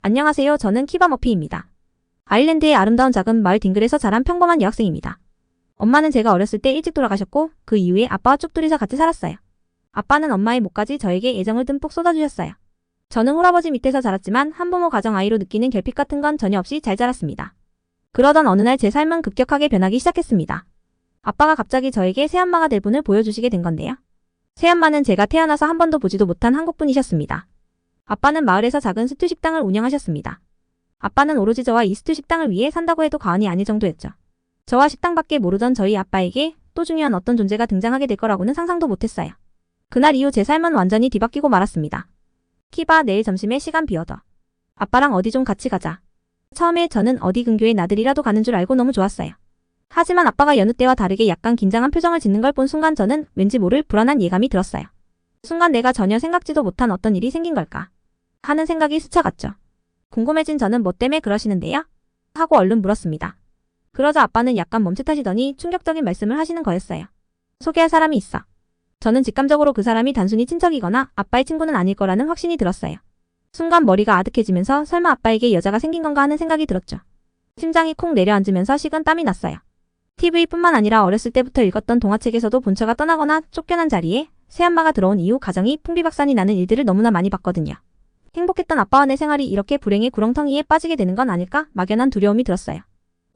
안녕하세요. 저는 키바 머피입니다. 아일랜드의 아름다운 작은 마을 딩글에서 자란 평범한 여학생입니다. 엄마는 제가 어렸을 때 일찍 돌아가셨고 그 이후에 아빠와 쭉 둘이서 같이 살았어요. 아빠는 엄마의 몫까지 저에게 애정을 듬뿍 쏟아주셨어요. 저는 홀아버지 밑에서 자랐지만 한부모 가정 아이로 느끼는 결핍 같은 건 전혀 없이 잘 자랐습니다. 그러던 어느 날 제 삶은 급격하게 변하기 시작했습니다. 아빠가 갑자기 저에게 새엄마가 될 분을 보여주시게 된 건데요. 새엄마는 제가 태어나서 한 번도 보지도 못한 한국분이셨습니다. 아빠는 마을에서 작은 스튜 식당을 운영하셨습니다. 아빠는 오로지 저와 이 스튜 식당을 위해 산다고 해도 과언이 아닐 정도였죠. 저와 식당밖에 모르던 저희 아빠에게 또 중요한 어떤 존재가 등장하게 될 거라고는 상상도 못했어요. 그날 이후 제 삶은 완전히 뒤바뀌고 말았습니다. 키바, 내일 점심에 시간 비워둬. 아빠랑 어디 좀 같이 가자. 처음에 저는 어디 근교에 나들이라도 가는 줄 알고 너무 좋았어요. 하지만 아빠가 여느 때와 다르게 약간 긴장한 표정을 짓는 걸 본 순간 저는 왠지 모를 불안한 예감이 들었어요. 순간 내가 전혀 생각지도 못한 어떤 일이 생긴 걸까 하는 생각이 스쳐갔죠. 궁금해진 저는 뭐 때문에 그러시는데요? 하고 얼른 물었습니다. 그러자 아빠는 약간 멈칫하시더니 충격적인 말씀을 하시는 거였어요. 소개할 사람이 있어. 저는 직감적으로 그 사람이 단순히 친척이거나 아빠의 친구는 아닐 거라는 확신이 들었어요. 순간 머리가 아득해지면서 설마 아빠에게 여자가 생긴 건가 하는 생각이 들었죠. 심장이 콩 내려앉으면서 식은 땀이 났어요. TV뿐만 아니라 어렸을 때부터 읽었던 동화책에서도 본처가 떠나거나 쫓겨난 자리에 새엄마가 들어온 이후 가정이 풍비박산이 나는 일들을 너무나 많이 봤거든요. 행복했던 아빠와 내 생활이 이렇게 불행의 구렁텅이에 빠지게 되는 건 아닐까 막연한 두려움이 들었어요.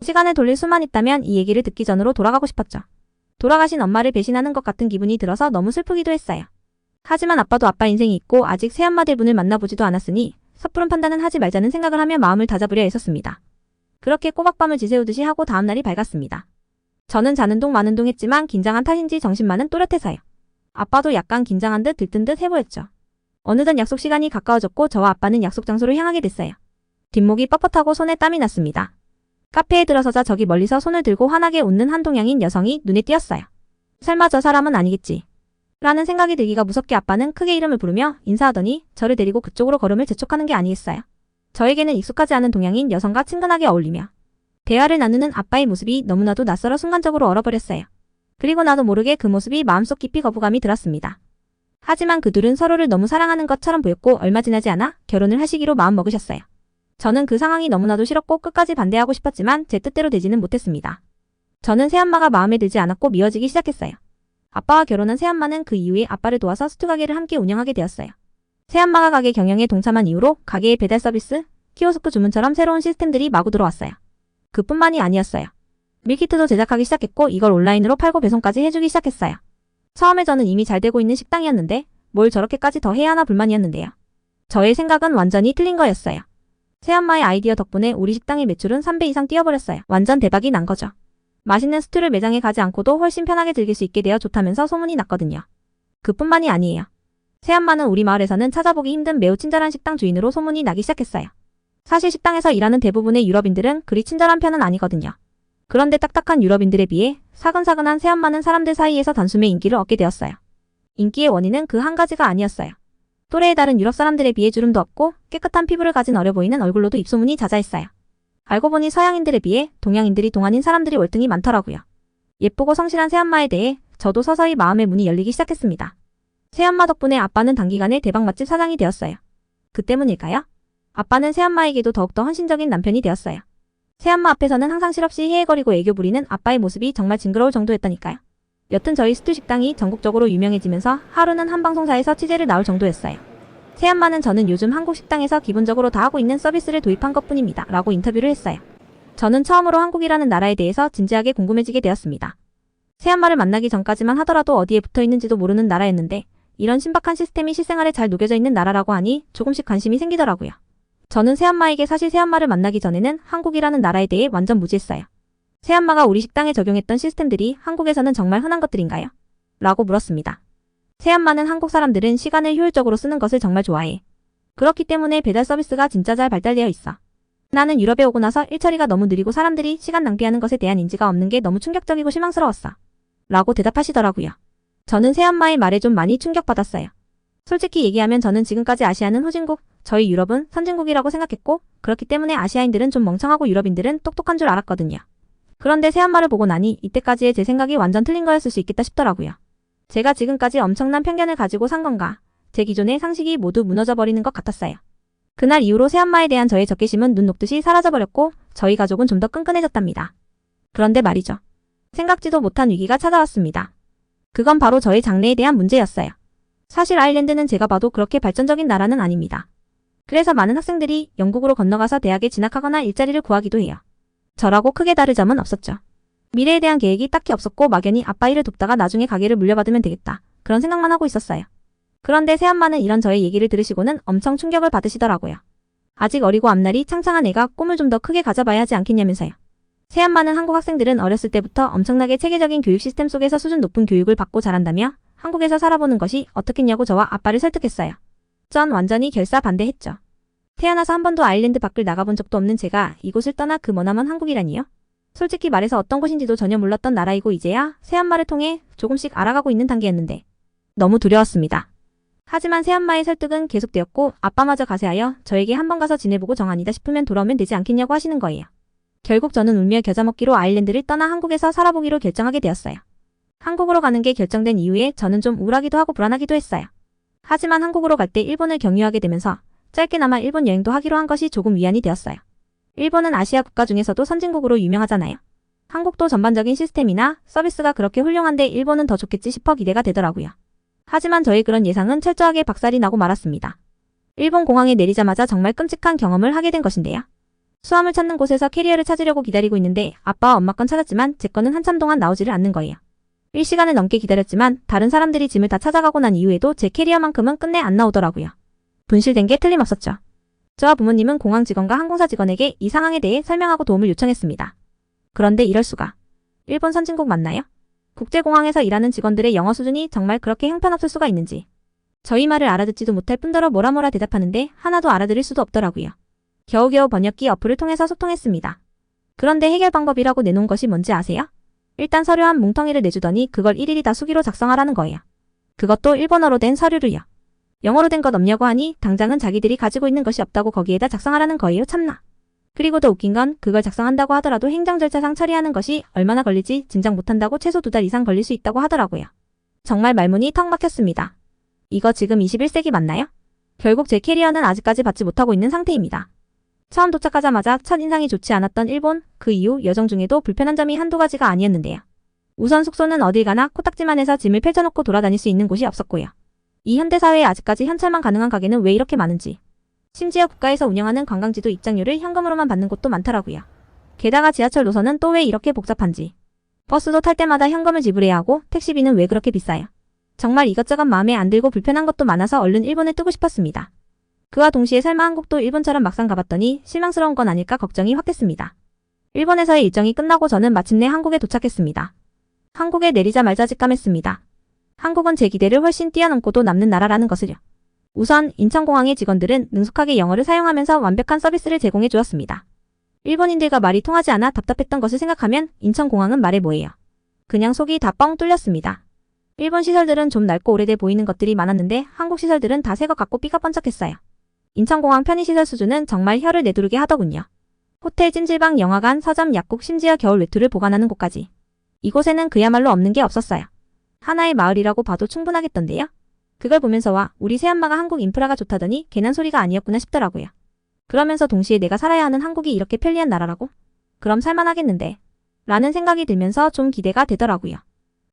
시간을 돌릴 수만 있다면 이 얘기를 듣기 전으로 돌아가고 싶었죠. 돌아가신 엄마를 배신하는 것 같은 기분이 들어서 너무 슬프기도 했어요. 하지만 아빠도 아빠 인생이 있고 아직 새엄마 될 분을 만나보지도 않았으니 섣부른 판단은 하지 말자는 생각을 하며 마음을 다잡으려 애썼습니다. 그렇게 꼬박밤을 지새우듯이 하고 다음날이 밝았습니다. 저는 자는 동 마는 동 했지만 긴장한 탓인지 정신만은 또렷해서요. 아빠도 약간 긴장한 듯 들뜬 듯 해보였죠. 어느덧 약속 시간이 가까워졌고 저와 아빠는 약속 장소로 향하게 됐어요. 뒷목이 뻣뻣하고 손에 땀이 났습니다. 카페에 들어서자 저기 멀리서 손을 들고 환하게 웃는 한 동양인 여성이 눈에 띄었어요. 설마 저 사람은 아니겠지? 라는 생각이 들기가 무섭게 아빠는 크게 이름을 부르며 인사하더니 저를 데리고 그쪽으로 걸음을 재촉하는 게 아니겠어요. 저에게는 익숙하지 않은 동양인 여성과 친근하게 어울리며 대화를 나누는 아빠의 모습이 너무나도 낯설어 순간적으로 얼어버렸어요. 그리고 나도 모르게 그 모습이 마음속 깊이 거부감이 들었습니다. 하지만 그 둘은 서로를 너무 사랑하는 것처럼 보였고 얼마 지나지 않아 결혼을 하시기로 마음먹으셨어요. 저는 그 상황이 너무나도 싫었고 끝까지 반대하고 싶었지만 제 뜻대로 되지는 못했습니다. 저는 새엄마가 마음에 들지 않았고 미워지기 시작했어요. 아빠와 결혼한 새엄마는 그 이후에 아빠를 도와서 스튜 가게를 함께 운영하게 되었어요. 새엄마가 가게 경영에 동참한 이후로 가게의 배달 서비스, 키오스크 주문처럼 새로운 시스템들이 마구 들어왔어요. 그뿐만이 아니었어요. 밀키트도 제작하기 시작했고 이걸 온라인으로 팔고 배송까지 해주기 시작했어요. 처음에 저는 이미 잘 되고 있는 식당이었는데 뭘 저렇게까지 더 해야 하나 불만이었는데요. 저의 생각은 완전히 틀린 거였어요. 새엄마의 아이디어 덕분에 우리 식당의 매출은 3배 이상 뛰어버렸어요. 완전 대박이 난 거죠. 맛있는 스튜를 매장에 가지 않고도 훨씬 편하게 즐길 수 있게 되어 좋다면서 소문이 났거든요. 그뿐만이 아니에요. 새엄마는 우리 마을에서는 찾아보기 힘든 매우 친절한 식당 주인으로 소문이 나기 시작했어요. 사실 식당에서 일하는 대부분의 유럽인들은 그리 친절한 편은 아니거든요. 그런데 딱딱한 유럽인들에 비해 사근사근한 새엄마는 사람들 사이에서 단숨에 인기를 얻게 되었어요. 인기의 원인은 그 한 가지가 아니었어요. 또래에 다른 유럽 사람들에 비해 주름도 없고 깨끗한 피부를 가진 어려 보이는 얼굴로도 입소문이 자자했어요. 알고 보니 서양인들에 비해 동양인들이 동안인 사람들이 월등히 많더라고요. 예쁘고 성실한 새엄마에 대해 저도 서서히 마음의 문이 열리기 시작했습니다. 새엄마 덕분에 아빠는 단기간에 대박 맛집 사장이 되었어요. 그 때문일까요? 아빠는 새엄마에게도 더욱더 헌신적인 남편이 되었어요. 새엄마 앞에서는 항상 실없이 헤헤거리고 애교 부리는 아빠의 모습이 정말 징그러울 정도였다니까요. 여튼 저희 스튜 식당이 전국적으로 유명해지면서 하루는 한 방송사에서 취재를 나올 정도였어요. 새엄마는 저는 요즘 한국 식당에서 기본적으로 다 하고 있는 서비스를 도입한 것뿐입니다. 라고 인터뷰를 했어요. 저는 처음으로 한국이라는 나라에 대해서 진지하게 궁금해지게 되었습니다. 새엄마를 만나기 전까지만 하더라도 어디에 붙어있는지도 모르는 나라였는데 이런 신박한 시스템이 실생활에 잘 녹여져 있는 나라라고 하니 조금씩 관심이 생기더라고요. 저는 새엄마에게 사실 새엄마를 만나기 전에는 한국이라는 나라에 대해 완전 무지했어요. 새엄마가 우리 식당에 적용했던 시스템들이 한국에서는 정말 흔한 것들인가요? 라고 물었습니다. 새엄마는 한국 사람들은 시간을 효율적으로 쓰는 것을 정말 좋아해. 그렇기 때문에 배달 서비스가 진짜 잘 발달되어 있어. 나는 유럽에 오고 나서 일처리가 너무 느리고 사람들이 시간 낭비하는 것에 대한 인지가 없는 게 너무 충격적이고 실망스러웠어. 라고 대답하시더라고요. 저는 새엄마의 말에 좀 많이 충격받았어요. 솔직히 얘기하면 저는 지금까지 아시아는 후진국, 저희 유럽은 선진국이라고 생각했고 그렇기 때문에 아시아인들은 좀 멍청하고 유럽인들은 똑똑한 줄 알았거든요. 그런데 새엄마를 보고 나니 이때까지의 제 생각이 완전 틀린 거였을 수 있겠다 싶더라고요. 제가 지금까지 엄청난 편견을 가지고 산 건가? 제 기존의 상식이 모두 무너져 버리는 것 같았어요. 그날 이후로 새엄마에 대한 저의 적개심은 눈 녹듯이 사라져버렸고 저희 가족은 좀 더 끈끈해졌답니다. 그런데 말이죠. 생각지도 못한 위기가 찾아왔습니다. 그건 바로 저의 장래에 대한 문제였어요. 사실 아일랜드는 제가 봐도 그렇게 발전적인 나라는 아닙니다. 그래서 많은 학생들이 영국으로 건너가서 대학에 진학하거나 일자리를 구하기도 해요. 저라고 크게 다를 점은 없었죠. 미래에 대한 계획이 딱히 없었고 막연히 아빠 일을 돕다가 나중에 가게를 물려받으면 되겠다. 그런 생각만 하고 있었어요. 그런데 새엄마는 이런 저의 얘기를 들으시고는 엄청 충격을 받으시더라고요. 아직 어리고 앞날이 창창한 애가 꿈을 좀 더 크게 가져봐야 하지 않겠냐면서요. 새엄마는 한국 학생들은 어렸을 때부터 엄청나게 체계적인 교육 시스템 속에서 수준 높은 교육을 받고 자란다며 한국에서 살아보는 것이 어떻겠냐고 저와 아빠를 설득했어요. 전 완전히 결사 반대했죠. 태어나서 한 번도 아일랜드 밖을 나가본 적도 없는 제가 이곳을 떠나 그 머나먼 한국이라니요? 솔직히 말해서 어떤 곳인지도 전혀 몰랐던 나라이고 이제야 새엄마를 통해 조금씩 알아가고 있는 단계였는데 너무 두려웠습니다. 하지만 새엄마의 설득은 계속되었고 아빠마저 가세하여 저에게 한 번 가서 지내보고 정 아니다 싶으면 돌아오면 되지 않겠냐고 하시는 거예요. 결국 저는 울며 겨자 먹기로 아일랜드를 떠나 한국에서 살아보기로 결정하게 되었어요. 한국으로 가는 게 결정된 이후에 저는 좀 우울하기도 하고 불안하기도 했어요. 하지만 한국으로 갈 때 일본을 경유하게 되면서 짧게나마 일본 여행도 하기로 한 것이 조금 위안이 되었어요. 일본은 아시아 국가 중에서도 선진국으로 유명하잖아요. 한국도 전반적인 시스템이나 서비스가 그렇게 훌륭한데 일본은 더 좋겠지 싶어 기대가 되더라고요. 하지만 저의 그런 예상은 철저하게 박살이 나고 말았습니다. 일본 공항에 내리자마자 정말 끔찍한 경험을 하게 된 것인데요. 수화물 찾는 곳에서 캐리어를 찾으려고 기다리고 있는데 아빠와 엄마 건 찾았지만 제 거는 한참 동안 나오지를 않는 거예요. 1시간을 넘게 기다렸지만 다른 사람들이 짐을 다 찾아가고 난 이후에도 제 캐리어만큼은 끝내 안 나오더라고요. 분실된 게 틀림없었죠. 저와 부모님은 공항 직원과 항공사 직원에게 이 상황에 대해 설명하고 도움을 요청했습니다. 그런데 이럴 수가. 일본 선진국 맞나요? 국제공항에서 일하는 직원들의 영어 수준이 정말 그렇게 형편없을 수가 있는지. 저희 말을 알아듣지도 못할 뿐더러 뭐라 대답하는데 하나도 알아들을 수도 없더라고요. 겨우겨우 번역기 어플을 통해서 소통했습니다. 그런데 해결 방법이라고 내놓은 것이 뭔지 아세요? 일단 서류 한 뭉텅이를 내주더니 그걸 일일이 다 수기로 작성하라는 거예요. 그것도 일본어로 된 서류를요. 영어로 된 것 없냐고 하니 당장은 자기들이 가지고 있는 것이 없다고 거기에다 작성하라는 거예요. 참나. 그리고 더 웃긴 건 그걸 작성한다고 하더라도 행정 절차상 처리하는 것이 얼마나 걸리지 짐작 못한다고 최소 2달 이상 걸릴 수 있다고 하더라고요. 정말 말문이 턱 막혔습니다. 이거 지금 21세기 맞나요? 결국 제 캐리어는 아직까지 받지 못하고 있는 상태입니다. 처음 도착하자마자 첫인상이 좋지 않았던 일본, 그 이후 여정 중에도 불편한 점이 한두 가지가 아니었는데요. 우선 숙소는 어딜 가나 코딱지만 해서 짐을 펼쳐놓고 돌아다닐 수 있는 곳이 없었고요. 이 현대사회에 아직까지 현찰만 가능한 가게는 왜 이렇게 많은지. 심지어 국가에서 운영하는 관광지도 입장료를 현금으로만 받는 곳도 많더라고요. 게다가 지하철 노선은 또 왜 이렇게 복잡한지. 버스도 탈 때마다 현금을 지불해야 하고 택시비는 왜 그렇게 비싸요. 정말 이것저것 마음에 안 들고 불편한 것도 많아서 얼른 일본을 뜨고 싶었습니다. 그와 동시에 설마 한국도 일본처럼 막상 가봤더니 실망스러운 건 아닐까 걱정이 확 됐습니다. 일본에서의 일정이 끝나고 저는 마침내 한국에 도착했습니다. 한국에 내리자마자 직감했습니다. 한국은 제 기대를 훨씬 뛰어넘고도 남는 나라라는 것을요. 우선 인천공항의 직원들은 능숙하게 영어를 사용하면서 완벽한 서비스를 제공해 주었습니다. 일본인들과 말이 통하지 않아 답답했던 것을 생각하면 인천공항은 말해 뭐예요. 그냥 속이 다 뻥 뚫렸습니다. 일본 시설들은 좀 낡고 오래돼 보이는 것들이 많았는데 한국 시설들은 다 새 것 같고 삐까뻔쩍했어요. 인천공항 편의시설 수준은 정말 혀를 내두르게 하더군요. 호텔, 찜질방, 영화관, 서점, 약국, 심지어 겨울 외투를 보관하는 곳까지. 이곳에는 그야말로 없는 게 없었어요. 하나의 마을이라고 봐도 충분하겠던데요. 그걸 보면서 와 우리 새엄마가 한국 인프라가 좋다더니 괜한 소리가 아니었구나 싶더라고요. 그러면서 동시에 내가 살아야 하는 한국이 이렇게 편리한 나라라고? 그럼 살만하겠는데. 라는 생각이 들면서 좀 기대가 되더라고요.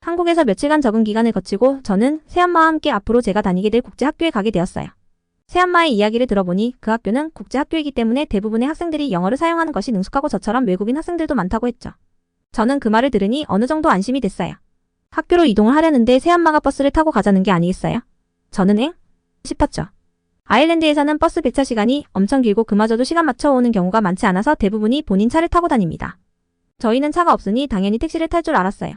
한국에서 며칠간 적응 기간을 거치고 저는 새엄마와 함께 앞으로 제가 다니게 될 국제학교에 가게 되었어요. 새엄마의 이야기를 들어보니 그 학교는 국제학교이기 때문에 대부분의 학생들이 영어를 사용하는 것이 능숙하고 저처럼 외국인 학생들도 많다고 했죠. 저는 그 말을 들으니 어느 정도 안심이 됐어요. 학교로 이동을 하려는데 새엄마가 버스를 타고 가자는 게 아니겠어요? 저는 엥? 싶었죠. 아일랜드에서는 버스 배차 시간이 엄청 길고 그마저도 시간 맞춰 오는 경우가 많지 않아서 대부분이 본인 차를 타고 다닙니다. 저희는 차가 없으니 당연히 택시를 탈 줄 알았어요.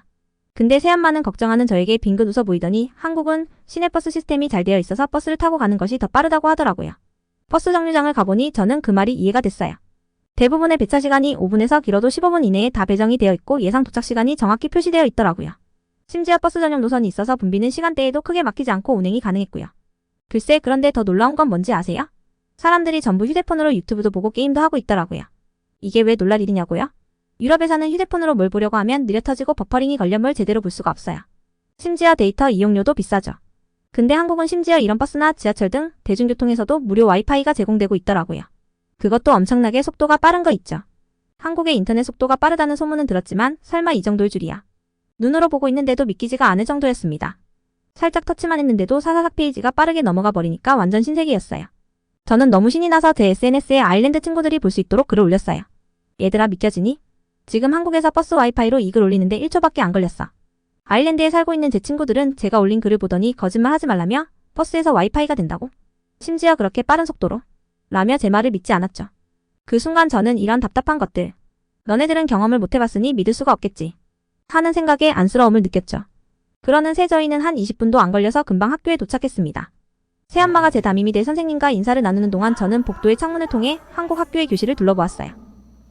근데 새엄마는 걱정하는 저에게 빙긋 웃어 보이더니 한국은 시내버스 시스템이 잘 되어 있어서 버스를 타고 가는 것이 더 빠르다고 하더라고요. 버스 정류장을 가보니 저는 그 말이 이해가 됐어요. 대부분의 배차 시간이 5분에서 길어도 15분 이내에 다 배정이 되어 있고 예상 도착 시간이 정확히 표시되어 있더라고요. 심지어 버스 전용 노선이 있어서 붐비는 시간대에도 크게 막히지 않고 운행이 가능했고요. 글쎄 그런데 더 놀라운 건 뭔지 아세요? 사람들이 전부 휴대폰으로 유튜브도 보고 게임도 하고 있더라고요. 이게 왜 놀랄 일이냐고요? 유럽에서는 휴대폰으로 뭘 보려고 하면 느려 터지고 버퍼링이 걸려 뭘 제대로 볼 수가 없어요. 심지어 데이터 이용료도 비싸죠. 근데 한국은 심지어 이런 버스나 지하철 등 대중교통에서도 무료 와이파이가 제공되고 있더라고요. 그것도 엄청나게 속도가 빠른 거 있죠. 한국의 인터넷 속도가 빠르다는 소문은 들었지만 설마 이 정도일 줄이야. 눈으로 보고 있는데도 믿기지가 않을 정도였습니다. 살짝 터치만 했는데도 사사삭 페이지가 빠르게 넘어가 버리니까 완전 신세계였어요. 저는 너무 신이 나서 제 SNS에 아일랜드 친구들이 볼 수 있도록 글을 올렸어요. 얘들아 믿겨지니? 지금 한국에서 버스 와이파이로 이 글 올리는데 1초밖에 안 걸렸어. 아일랜드에 살고 있는 제 친구들은 제가 올린 글을 보더니 거짓말 하지 말라며 버스에서 와이파이가 된다고? 심지어 그렇게 빠른 속도로? 라며 제 말을 믿지 않았죠. 그 순간 저는 이런 답답한 것들. 너네들은 경험을 못 해봤으니 믿을 수가 없겠지. 하는 생각에 안쓰러움을 느꼈죠. 그러는 새 저희는 한 20분도 안 걸려서 금방 학교에 도착했습니다. 새엄마가 제 담임이 될 선생님과 인사를 나누는 동안 저는 복도의 창문을 통해 한국 학교의 교실을 둘러보았어요.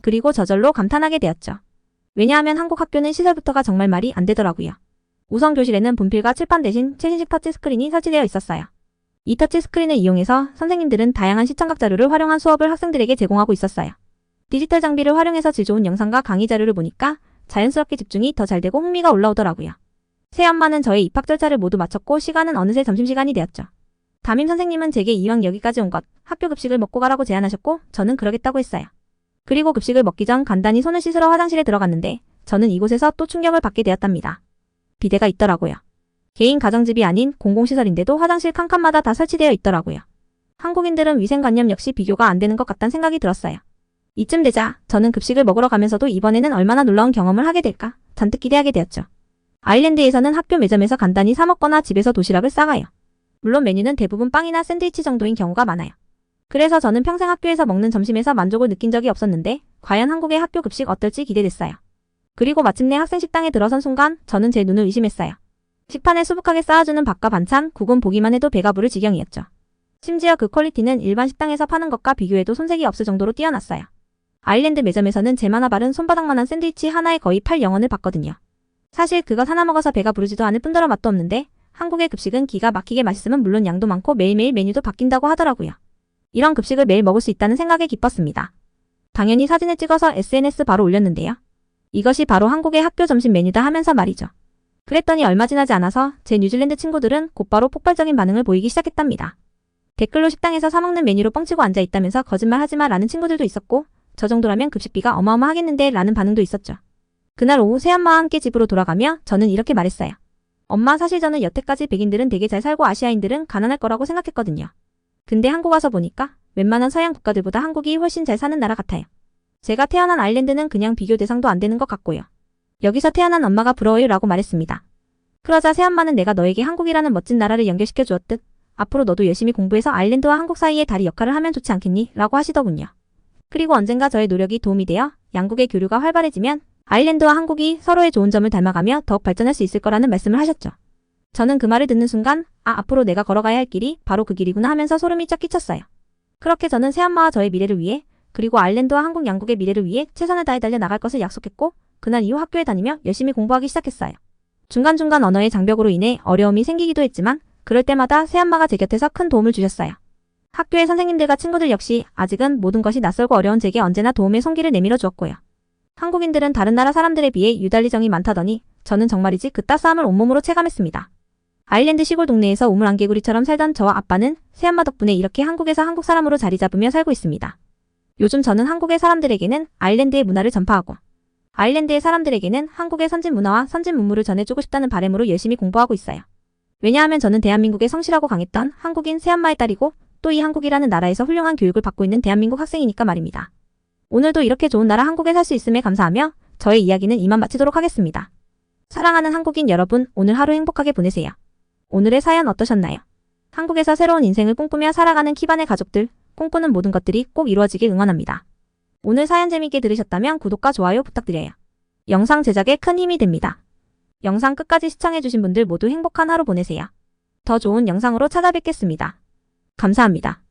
그리고 저절로 감탄하게 되었죠. 왜냐하면 한국 학교는 시설부터가 정말 말이 안 되더라고요. 우선 교실에는 분필과 칠판 대신 최신식 터치스크린이 설치되어 있었어요. 이 터치스크린을 이용해서 선생님들은 다양한 시청각 자료를 활용한 수업을 학생들에게 제공하고 있었어요. 디지털 장비를 활용해서 질 좋은 영상과 강의 자료를 보니까 자연스럽게 집중이 더 잘 되고 흥미가 올라오더라고요. 새엄마는 저의 입학 절차를 모두 마쳤고 시간은 어느새 점심시간이 되었죠. 담임 선생님은 제게 이왕 여기까지 온 것, 학교 급식을 먹고 가라고 제안하셨고 저는 그러겠다고 했어요. 그리고 급식을 먹기 전 간단히 손을 씻으러 화장실에 들어갔는데 저는 이곳에서 또 충격을 받게 되었답니다. 비데가 있더라고요. 개인 가정집이 아닌 공공시설인데도 화장실 칸칸마다 다 설치되어 있더라고요. 한국인들은 위생관념 역시 비교가 안 되는 것 같다는 생각이 들었어요. 이쯤 되자 저는 급식을 먹으러 가면서도 이번에는 얼마나 놀라운 경험을 하게 될까 잔뜩 기대하게 되었죠. 아일랜드에서는 학교 매점에서 간단히 사 먹거나 집에서 도시락을 싸가요. 물론 메뉴는 대부분 빵이나 샌드위치 정도인 경우가 많아요. 그래서 저는 평생 학교에서 먹는 점심에서 만족을 느낀 적이 없었는데 과연 한국의 학교 급식 어떨지 기대됐어요. 그리고 마침내 학생 식당에 들어선 순간 저는 제 눈을 의심했어요. 식판에 수북하게 쌓아주는 밥과 반찬, 국은 보기만 해도 배가 부를 지경이었죠. 심지어 그 퀄리티는 일반 식당에서 파는 것과 비교해도 손색이 없을 정도로 뛰어났어요. 아일랜드 매점에서는 잼 하나 바른 손바닥만한 샌드위치 하나에 거의 8영원을 받거든요. 사실 그것 하나 먹어서 배가 부르지도 않을 뿐더러 맛도 없는데 한국의 급식은 기가 막히게 맛있으면 물론 양도 많고 매일매일 메뉴도 바뀐다고 하더라고요. 이런 급식을 매일 먹을 수 있다는 생각에 기뻤습니다. 당연히 사진을 찍어서 SNS 바로 올렸는데요. 이것이 바로 한국의 학교 점심 메뉴다 하면서 말이죠. 그랬더니 얼마 지나지 않아서 제 뉴질랜드 친구들은 곧바로 폭발적인 반응을 보이기 시작했답니다. 댓글로 식당에서 사먹는 메뉴로 뻥치고 앉아있다면서 거짓말하지마 라는 친구들도 있었고 저 정도라면 급식비가 어마어마하겠는데 라는 반응도 있었죠. 그날 오후 새엄마와 함께 집으로 돌아가며 저는 이렇게 말했어요. 엄마 사실 저는 여태까지 백인들은 되게 잘 살고 아시아인들은 가난할 거라고 생각했거든요. 근데 한국 와서 보니까 웬만한 서양 국가들보다 한국이 훨씬 잘 사는 나라 같아요. 제가 태어난 아일랜드는 그냥 비교 대상도 안 되는 것 같고요. 여기서 태어난 엄마가 부러워요 라고 말했습니다. 그러자 새엄마는 내가 너에게 한국이라는 멋진 나라를 연결시켜 주었듯 앞으로 너도 열심히 공부해서 아일랜드와 한국 사이의 다리 역할을 하면 좋지 않겠니? 라고 하시더군요. 그리고 언젠가 저의 노력이 도움이 되어 양국의 교류가 활발해지면 아일랜드와 한국이 서로의 좋은 점을 닮아가며 더욱 발전할 수 있을 거라는 말씀을 하셨죠. 저는 그 말을 듣는 순간 앞으로 내가 걸어가야 할 길이 바로 그 길이구나 하면서 소름이 쫙 끼쳤어요. 그렇게 저는 새엄마와 저의 미래를 위해 그리고 아일랜드와 한국 양국의 미래를 위해 최선을 다해 달려나갈 것을 약속했고 그날 이후 학교에 다니며 열심히 공부하기 시작했어요. 중간중간 언어의 장벽으로 인해 어려움이 생기기도 했지만 그럴 때마다 새엄마가 제 곁에서 큰 도움을 주셨어요. 학교의 선생님들과 친구들 역시 아직은 모든 것이 낯설고 어려운 제게 언제나 도움의 손길을 내밀어 주었고요. 한국인들은 다른 나라 사람들에 비해 유달리 정이 많다더니 저는 정말이지 그 따스함을 온몸으로 체감했습니다. 아일랜드 시골 동네에서 우물안개구리처럼 살던 저와 아빠는 새엄마 덕분에 이렇게 한국에서 한국 사람으로 자리 잡으며 살고 있습니다. 요즘 저는 한국의 사람들에게는 아일랜드의 문화를 전파하고 아일랜드의 사람들에게는 한국의 선진 문화와 선진 문물을 전해주고 싶다는 바람으로 열심히 공부하고 있어요. 왜냐하면 저는 대한민국의 성실하고 강했던 한국인 새엄마의 딸이고 또 이 한국이라는 나라에서 훌륭한 교육을 받고 있는 대한민국 학생이니까 말입니다. 오늘도 이렇게 좋은 나라 한국에 살 수 있음에 감사하며 저의 이야기는 이만 마치도록 하겠습니다. 사랑하는 한국인 여러분, 오늘 하루 행복하게 보내세요. 오늘의 사연 어떠셨나요? 한국에서 새로운 인생을 꿈꾸며 살아가는 키반의 가족들, 꿈꾸는 모든 것들이 꼭 이루어지길 응원합니다. 오늘 사연 재밌게 들으셨다면 구독과 좋아요 부탁드려요. 영상 제작에 큰 힘이 됩니다. 영상 끝까지 시청해주신 분들 모두 행복한 하루 보내세요. 더 좋은 영상으로 찾아뵙겠습니다. 감사합니다.